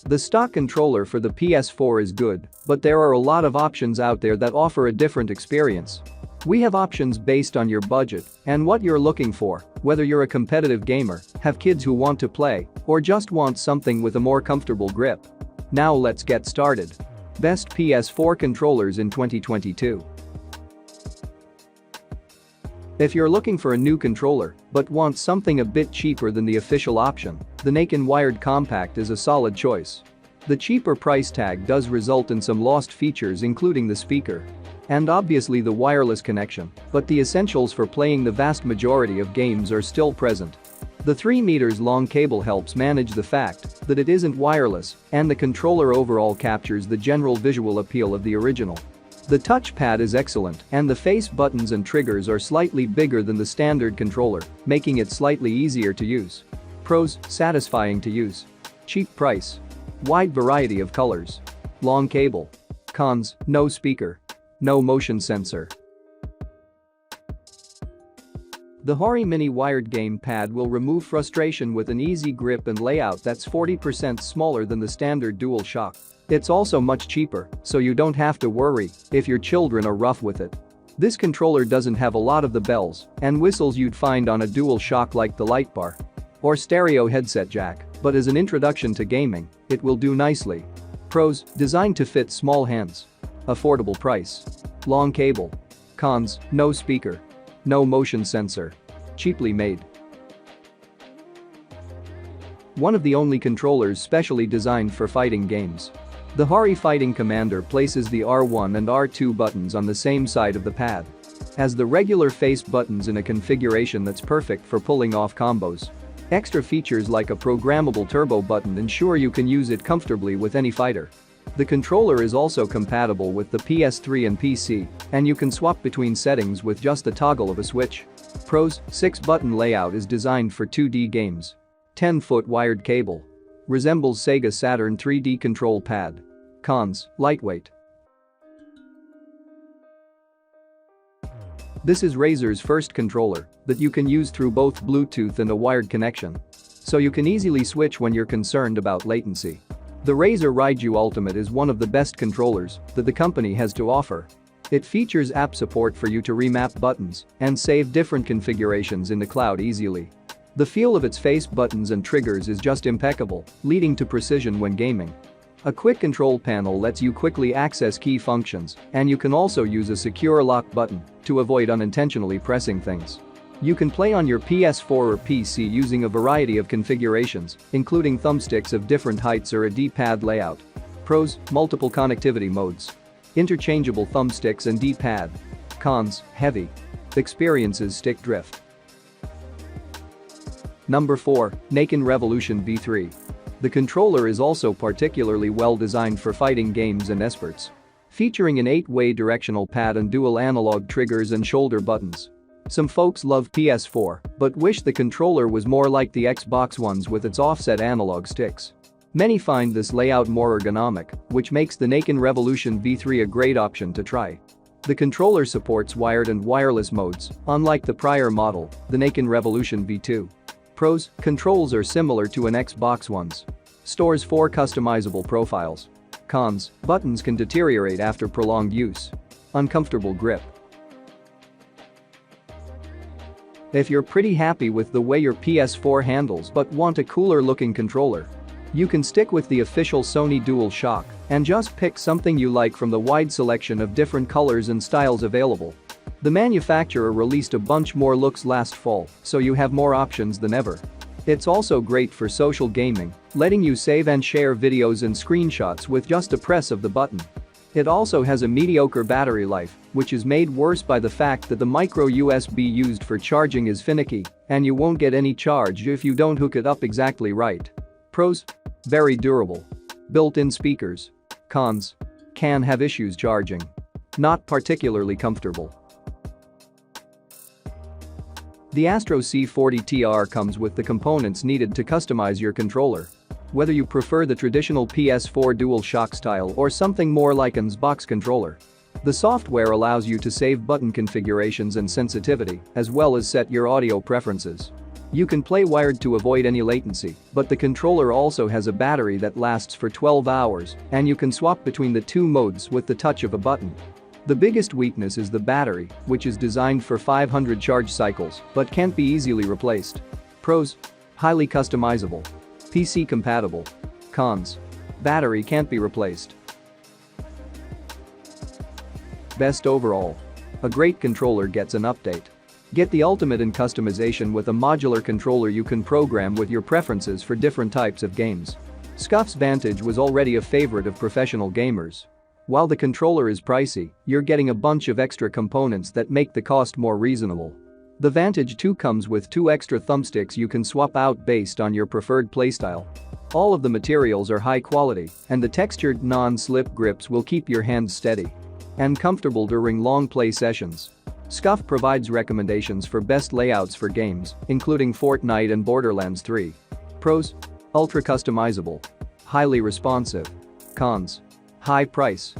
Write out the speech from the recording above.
The stock controller for the PS4 is good, but there are a lot of options out there that offer a different experience. We have options based on your budget and what you're looking for, whether you're a competitive gamer, have kids who want to play, or just want something with a more comfortable grip. Now let's get started. Best PS4 controllers in 2022. If you're looking for a new controller but want something a bit cheaper than the official option, the Nacon Wired Compact is a solid choice. The cheaper price tag does result in some lost features, including the speaker and obviously the wireless connection, but the essentials for playing the vast majority of games are still present. The 3 meters long cable helps manage the fact that it isn't wireless, and the controller overall captures the general visual appeal of the original. The touchpad is excellent, and the face buttons and triggers are slightly bigger than the standard controller, making it slightly easier to use. Pros: satisfying to use. Cheap price. Wide variety of colors. Long cable. Cons: no speaker. No motion sensor. The HORI Mini wired gamepad will remove frustration with an easy grip and layout that's 40% smaller than the standard DualShock. It's also much cheaper, so you don't have to worry if your children are rough with it. This controller doesn't have a lot of the bells and whistles you'd find on a DualShock, like the light bar or stereo headset jack, but as an introduction to gaming, it will do nicely. Pros: designed to fit small hands. Affordable price. Long cable. Cons: no speaker. No motion sensor. Cheaply made. One of the only controllers specially designed for fighting games. The HORI Fighting Commander places the R1 and R2 buttons on the same side of the pad. Has the regular face buttons in a configuration that's perfect for pulling off combos. Extra features like a programmable turbo button ensure you can use it comfortably with any fighter. The controller is also compatible with the PS3 and PC, and you can swap between settings with just the toggle of a switch. Pros: 6-button layout is designed for 2D games. 10-foot wired cable. Resembles Sega Saturn 3D control pad. Cons: lightweight. This is Razer's first controller that you can use through both Bluetooth and a wired connection, so you can easily switch when you're concerned about latency. The Razer Raiju Ultimate is one of the best controllers that the company has to offer. It features app support for you to remap buttons and save different configurations in the cloud easily. The feel of its face buttons and triggers is just impeccable, leading to precision when gaming. A quick control panel lets you quickly access key functions, and you can also use a secure lock button to avoid unintentionally pressing things. You can play on your PS4 or PC using a variety of configurations, including thumbsticks of different heights or a D-pad layout. Pros: multiple connectivity modes. Interchangeable thumbsticks and D-pad. Cons: heavy. Experiences stick drift. Number 4. Nacon Revolution V3. The controller is also particularly well designed for fighting games and esports. Featuring an 8-way directional pad and dual analog triggers and shoulder buttons. Some folks love PS4 but wish the controller was more like the Xbox One's with its offset analog sticks. Many find this layout more ergonomic, which makes the Nacon Revolution V3 a great option to try. The controller supports wired and wireless modes, unlike the prior model, the Nacon Revolution V2. Pros: controls are similar to an Xbox One's. Stores 4 customizable profiles. Cons: buttons can deteriorate after prolonged use. Uncomfortable grip. If you're pretty happy with the way your PS4 handles but want a cooler looking controller, you can stick with the official Sony DualShock and just pick something you like from the wide selection of different colors and styles available. The manufacturer released a bunch more looks last fall, so you have more options than ever. It's also great for social gaming, letting you save and share videos and screenshots with just a press of the button. It also has a mediocre battery life, which is made worse by the fact that the micro USB used for charging is finicky, and you won't get any charge if you don't hook it up exactly right. Pros: very durable. Built-in speakers. Cons: can have issues charging. Not particularly comfortable. The ASTRO C40 TR comes with the components needed to customize your controller. Whether you prefer the traditional PS4 DualShock style or something more like an Xbox controller, the software allows you to save button configurations and sensitivity, as well as set your audio preferences. You can play wired to avoid any latency, but the controller also has a battery that lasts for 12 hours, and you can swap between the two modes with the touch of a button. The biggest weakness is the battery, which is designed for 500 charge cycles but can't be easily replaced. Pros: highly customizable. PC compatible. Cons: battery can't be replaced. Best overall. A great controller gets an update. Get the ultimate in customization with a modular controller you can program with your preferences for different types of games. Scuf's Vantage was already a favorite of professional gamers. While the controller is pricey, you're getting a bunch of extra components that make the cost more reasonable. The Vantage 2 comes with 2 extra thumbsticks you can swap out based on your preferred playstyle. All of the materials are high quality, and the textured non-slip grips will keep your hands steady and comfortable during long play sessions. Scuf provides recommendations for best layouts for games, including Fortnite and Borderlands 3. Pros: ultra customizable. Highly responsive. Cons: high price.